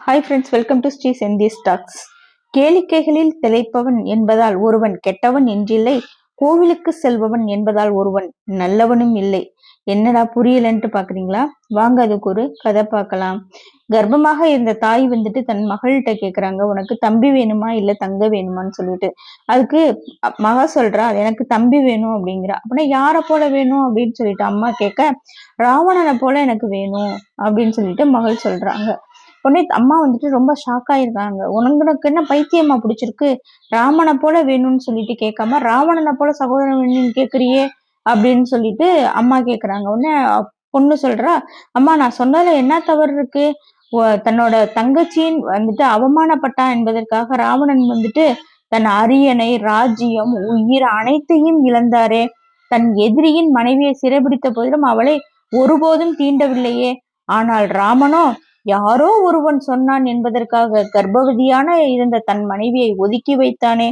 Hi friends, welcome to Shri Senthi stocks. கேளிக்கைகளில் திளைப்பவன் என்பதால் ஒருவன் கெட்டவன் என்றில்லை, கோவிலுக்கு செல்பவன் என்பதால் ஒருவன் நல்லவனும் இல்லை. என்னடா புரியலன்ட்டு பாக்குறீங்களா? வாங்க அதுக்கு ஒரு கதை பார்க்கலாம். கர்ப்பமாக இருந்த தாய் தன் மகள்கிட்ட கேக்குறாங்க, உனக்கு தம்பி வேணுமா இல்ல தங்க வேணுமான்னு சொல்லிட்டு. அதுக்கு மக சொல்றா, எனக்கு தம்பி வேணும் அப்படிங்கிறா. அப்படின்னா யார போல வேணும் அப்படின்னு சொல்லிட்டு அம்மா கேட்க, ராவணனை போல எனக்கு வேணும் அப்படின்னு சொல்லிட்டு மகள் சொல்றாங்க. உடனே அம்மா ரொம்ப ஷாக் ஆயிருக்காங்க. உனக்கு என்ன பைத்தியமா பிடிச்சிருக்கு? ராமனை போல வேணும்னு சொல்லிட்டு கேட்காம ராவணனை போல சகோதரன் வேணும்னு கேக்குறியே அப்படின்னு சொல்லிட்டு அம்மா கேக்குறாங்க. உடனே பொண்ணு சொல்றா, அம்மா நான் சொன்னதுல என்ன தவறு இருக்கு? தன்னோட தங்கச்சியின் அவமானப்பட்டா என்பதற்காக ராவணன் தன் அரியணை, ராஜ்யம், உயிர் அனைத்தையும் இழந்தாரே. தன் எதிரியின் மனைவியை சிறைபிடித்த போதிலும் அவளை ஒருபோதும் தீண்டவில்லையே. ஆனால் ராமனோ யாரோ ஒருவன் சொன்னான் என்பதற்காக கர்ப்பவதியான இருந்த தன் மனைவியை ஒதுக்கி வைத்தானே.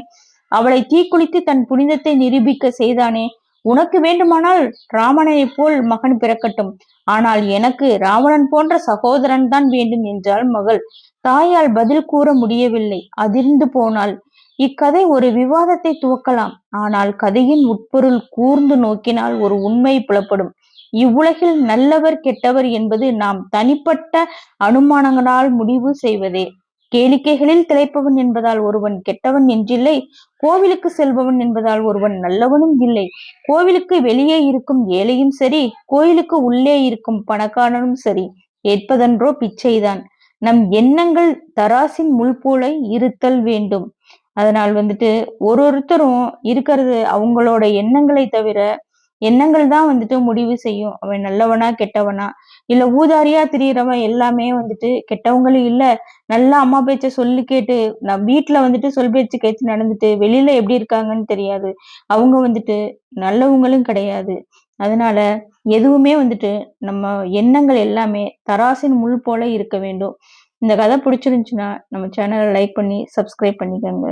அவளை தீக்குளித்து தன் புனிதத்தை நிரூபிக்க செய்தானே. உனக்கு வேண்டுமானால் ராவணனை போல் மகன் பிறக்கட்டும், ஆனால் எனக்கு ராவணன் போன்ற சகோதரன் தான் வேண்டும் என்றாள் மகள். தாயால் பதில் கூற முடியவில்லை, அதிர்ந்து போனாள். இக்கதை ஒரு விவாதத்தை துவக்கலாம், ஆனால் கதையின் உட்பொருள் கூர்ந்து நோக்கினால் ஒரு உண்மை புலப்படும். இவ்வுலகில் நல்லவர் கெட்டவர் என்பது நாம் தனிப்பட்ட அனுமானங்களால் முடிவு செய்வதே. கேளிக்கைகளில் திளைப்பவன் என்பதால் ஒருவன் கெட்டவன் என்றில்லை, கோவிலுக்கு செல்பவன் என்பதால் ஒருவன் நல்லவனும் இல்லை. கோவிலுக்கு வெளியே இருக்கும் ஏழையும் சரி, கோயிலுக்கு உள்ளே இருக்கும் பணக்காரனும் சரி, ஏற்பதென்றோ பிச்சைதான். நம் எண்ணங்கள் தராசின் முள் போல இருத்தல் வேண்டும். அதனால் ஒருத்தரும் இருக்கிறது அவங்களோட எண்ணங்களை தவிர, எண்ணங்கள் தான் முடிவு செய்யும் அவன் நல்லவனா கெட்டவனா. இல்ல ஊதாரியா திரியறவன் எல்லாமே கெட்டவங்களும் இல்ல, நல்லா அம்மா பேச்ச சொல்லி கேட்டு நான் வீட்டுல சொல் பேச்சு கேட்டு நடந்துட்டு வெளியில எப்படி இருக்காங்கன்னு தெரியாது. அவங்க நல்லவங்களும் கிடையாது. அதனால எதுவுமே நம்ம எண்ணங்கள் எல்லாமே தராசின் முள் போல இருக்க வேண்டும். இந்த கதை பிடிச்சிருந்துச்சுன்னா நம்ம சேனலை லைக் பண்ணி சப்ஸ்கிரைப் பண்ணிக்கோங்க.